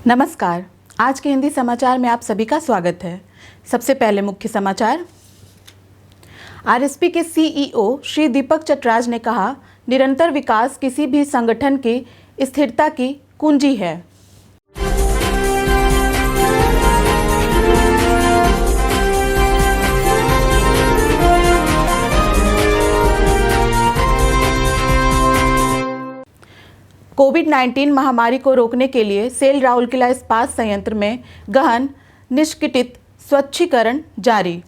नमस्कार। आज के हिंदी समाचार में आप सभी का स्वागत है। सबसे पहले मुख्य समाचार। आरएसपी के सीईओ श्री दीपक चटराज ने कहा, निरंतर विकास किसी भी संगठन की स्थिरता की कुंजी है। कोविड-19 महामारी को रोकने के लिए सेल राउरकेला इस्पात संयंत्र में गहन निष्किटित स्वच्छीकरण जारी।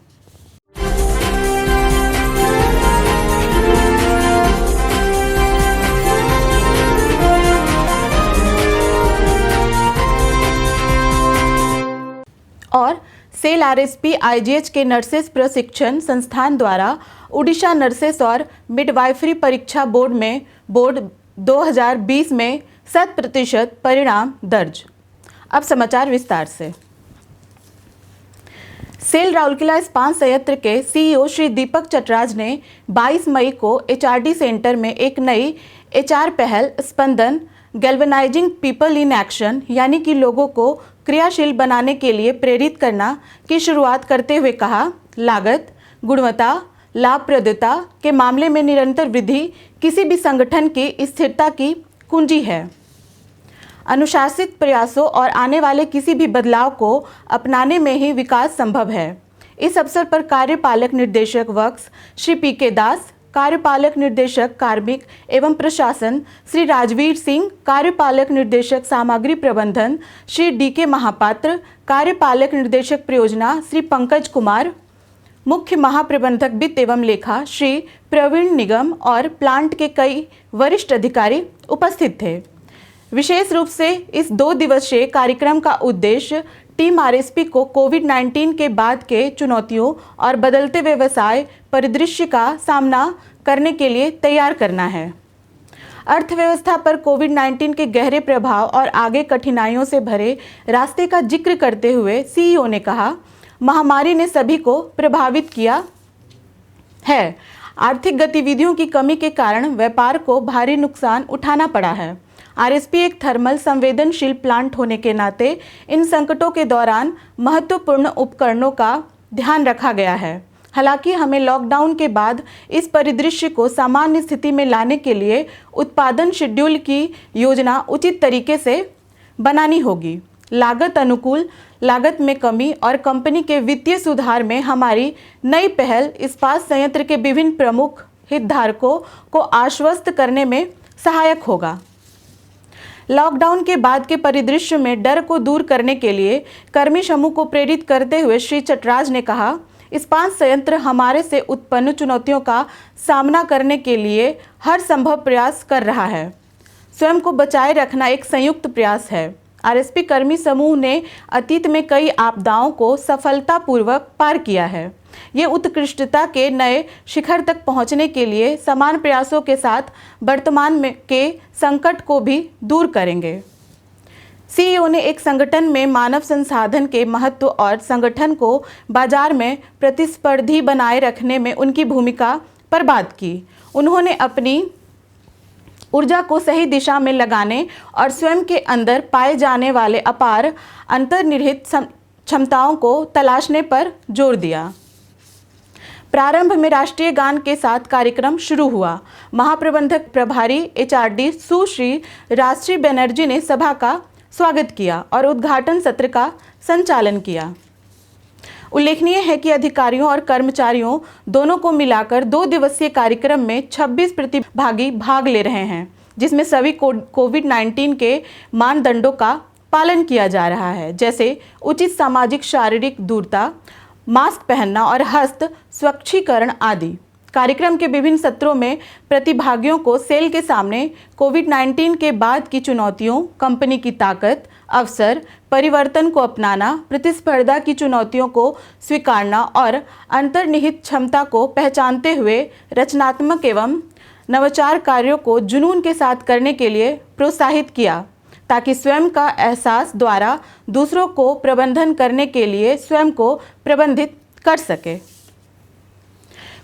और सेल आरएसपी आईजीएच के नर्सेस प्रशिक्षण संस्थान द्वारा उड़ीसा नर्सेस और मिडवाइफरी परीक्षा बोर्ड 2020 में 100% परिणाम दर्ज। अब समाचार विस्तार से। सेल राउरकेला इस्पात संयंत्र के सीईओ श्री दीपक चटराज ने 22 मई को एचआरडी सेंटर में एक नई एचआर पहल स्पंदन गैल्वेनाइजिंग पीपल इन एक्शन यानी कि लोगों को क्रियाशील बनाने के लिए प्रेरित करना की शुरुआत करते हुए कहा, लागत, गुणवत्ता, लाभप्रदता के मामले में निरंतर वृद्धि किसी भी संगठन की स्थिरता की कुंजी है। अनुशासित प्रयासों और आने वाले किसी भी बदलाव को अपनाने में ही विकास संभव है। इस अवसर पर कार्यपालक निर्देशक वर्क्स श्री पीके दास, कार्यपालक निर्देशक कार्मिक एवं प्रशासन श्री राजवीर सिंह, कार्यपालक निर्देशक सामग्री प्रबंधन श्री डीके महापात्र, कार्यपालक निर्देशक परियोजना श्री पंकज कुमार, मुख्य महाप्रबंधक वित्त एवं लेखा श्री प्रवीण निगम और प्लांट के कई वरिष्ठ अधिकारी उपस्थित थे। विशेष रूप से इस 2 दिवसीय कार्यक्रम का उद्देश्य टीम आरएसपी को कोविड-19 के बाद के चुनौतियों और बदलते व्यवसाय परिदृश्य का सामना करने के लिए तैयार करना है। अर्थव्यवस्था पर कोविड-19 के गहरे प्रभाव और आगे कठिनाइयों से भरे रास्ते का जिक्र करते हुए सीईओ ने कहा, महामारी ने सभी को प्रभावित किया है। आर्थिक गतिविधियों की कमी के कारण व्यापार को भारी नुकसान उठाना पड़ा है। आरएसपी एक थर्मल संवेदनशील प्लांट होने के नाते इन संकटों के दौरान महत्वपूर्ण उपकरणों का ध्यान रखा गया है। हालांकि हमें लॉकडाउन के बाद इस परिदृश्य को सामान्य स्थिति में लाने के लिए उत्पादन शेड्यूल की योजना उचित तरीके से बनानी होगी। लागत अनुकूल, लागत में कमी और कंपनी के वित्तीय सुधार में हमारी नई पहल इस्पात संयंत्र के विभिन्न प्रमुख हितधारकों को आश्वस्त करने में सहायक होगा। लॉकडाउन के बाद के परिदृश्य में डर को दूर करने के लिए कर्मी समूह को प्रेरित करते हुए श्री चटराज ने कहा, इस्पात संयंत्र हमारे से उत्पन्न चुनौतियों का सामना करने के लिए हर संभव प्रयास कर रहा है। स्वयं को बचाए रखना एक संयुक्त प्रयास है। आरएसपी कर्मी समूह ने अतीत में कई आपदाओं को सफलतापूर्वक पार किया है। ये उत्कृष्टता के नए शिखर तक पहुंचने के लिए समान प्रयासों के साथ वर्तमान में के संकट को भी दूर करेंगे। सीईओ ने एक संगठन में मानव संसाधन के महत्व और संगठन को बाजार में प्रतिस्पर्धी बनाए रखने में उनकी भूमिका पर बात की। उन्होंने अपनी ऊर्जा को सही दिशा में लगाने और स्वयं के अंदर पाए जाने वाले अपार अंतर्निहित क्षमताओं को तलाशने पर जोर दिया। प्रारंभ में राष्ट्रीय गान के साथ कार्यक्रम शुरू हुआ। महाप्रबंधक प्रभारी एचआरडी सुश्री राजश्री बनर्जी ने सभा का स्वागत किया और उद्घाटन सत्र का संचालन किया। उल्लेखनीय है कि अधिकारियों और कर्मचारियों दोनों को मिलाकर 2 दिवसीय कार्यक्रम में 26 प्रतिभागी भाग ले रहे हैं, जिसमें सभी कोविड-19 के मानदंडों का पालन किया जा रहा है, जैसे उचित सामाजिक शारीरिक दूरता, मास्क पहनना और हस्त स्वच्छीकरण आदि। कार्यक्रम के विभिन्न सत्रों में प्रतिभागियों को सेल के सामने कोविड-19 के बाद की चुनौतियों, कंपनी की ताकत, अवसर, परिवर्तन को अपनाना, प्रतिस्पर्धा की चुनौतियों को स्वीकारना और अंतर्निहित क्षमता को पहचानते हुए रचनात्मक एवं नवाचार कार्यों को जुनून के साथ करने के लिए प्रोत्साहित किया, ताकि स्वयं का एहसास द्वारा दूसरों को प्रबंधन करने के लिए स्वयं को प्रबंधित कर सके।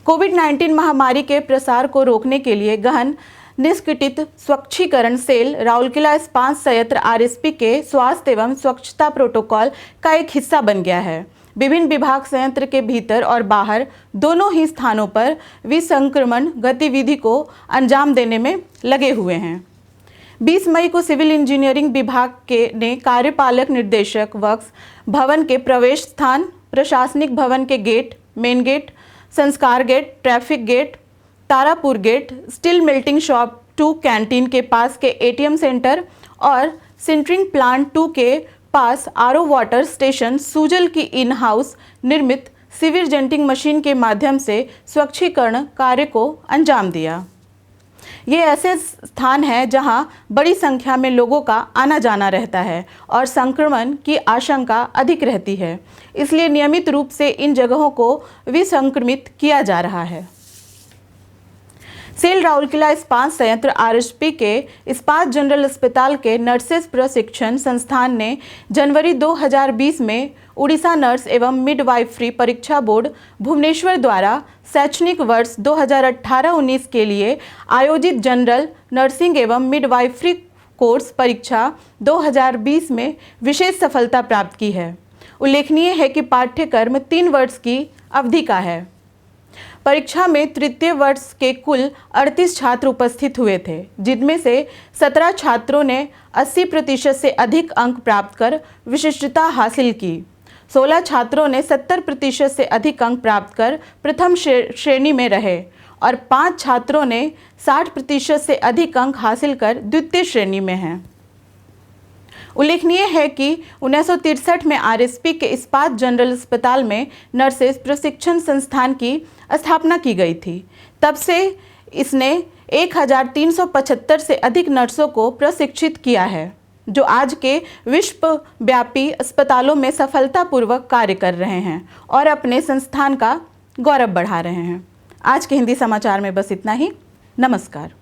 कोविड-19 महामारी के प्रसार को रोकने के लिए गहन निष्कटित स्वच्छीकरण सेल राउरकेला इस्पात संयंत्र आरएसपी के स्वास्थ्य एवं स्वच्छता प्रोटोकॉल का एक हिस्सा बन गया है। विभिन्न विभाग संयंत्र के भीतर और बाहर दोनों ही स्थानों पर विसंक्रमण गतिविधि को अंजाम देने में लगे हुए हैं। 20 मई को सिविल इंजीनियरिंग विभाग ने कार्यपालक निदेशक वर्क्स भवन के प्रवेश स्थान, प्रशासनिक भवन के gate, main gate, Sanskar gate, traffic gate, Tarapur gate, steel melting shop 2 canteen के पास के एटीएम सेंटर और सिंटरिंग प्लांट 2 के पास आरओ वाटर स्टेशन सूजल की इन हाउस निर्मित सीवर जेंटिंग मशीन के माध्यम से स्वच्छीकरण कार्य को अंजाम दिया। ये ऐसे स्थान हैं जहां बड़ी संख्या में लोगों का आना जाना रहता है और संक्रमण की आशंका अधिक रहती है, इसलिए नियमित रूप से इन जगहों को विसंक्रमित किया जा रहा है। सेल राउरकेला इस्पात संयंत्र आरएसपी के इस्पात जनरल अस्पताल के नर्सेस प्रशिक्षण संस्थान ने जनवरी 2020 में उड़ीसा नर्स एवं मिडवाइफरी परीक्षा बोर्ड भुवनेश्वर द्वारा शैक्षणिक वर्ष 2018-19 के लिए आयोजित जनरल नर्सिंग एवं मिडवाइफरी कोर्स परीक्षा 2020 में विशेष सफलता प्राप्त की है। उल्लेखनीय है कि पाठ्यक्रम 3 वर्ष की अवधि का है। परीक्षा में तृतीय वर्ष के कुल 38 छात्र उपस्थित हुए थे, जिनमें से 17 छात्रों ने 80% से अधिक अंक प्राप्त कर विशिष्टता हासिल की। 16 छात्रों ने 70% से अधिक अंक प्राप्त कर प्रथम श्रेणी में रहे और 5 छात्रों ने 60% से अधिक अंक हासिल कर द्वितीय श्रेणी में हैं। उल्लेखनीय है कि 1963 में आरएसपी के इस्पात जनरल अस्पताल में नर्सेस प्रशिक्षण संस्थान की स्थापना की गई थी। तब से इसने 1375 से अधिक नर्सों को प्रशिक्षित किया है, जो आज के विश्वव्यापी अस्पतालों में सफलतापूर्वक कार्य कर रहे हैं और अपने संस्थान का गौरव बढ़ा रहे हैं। आज के हिंदी समाचार में बस इतना ही। नमस्कार।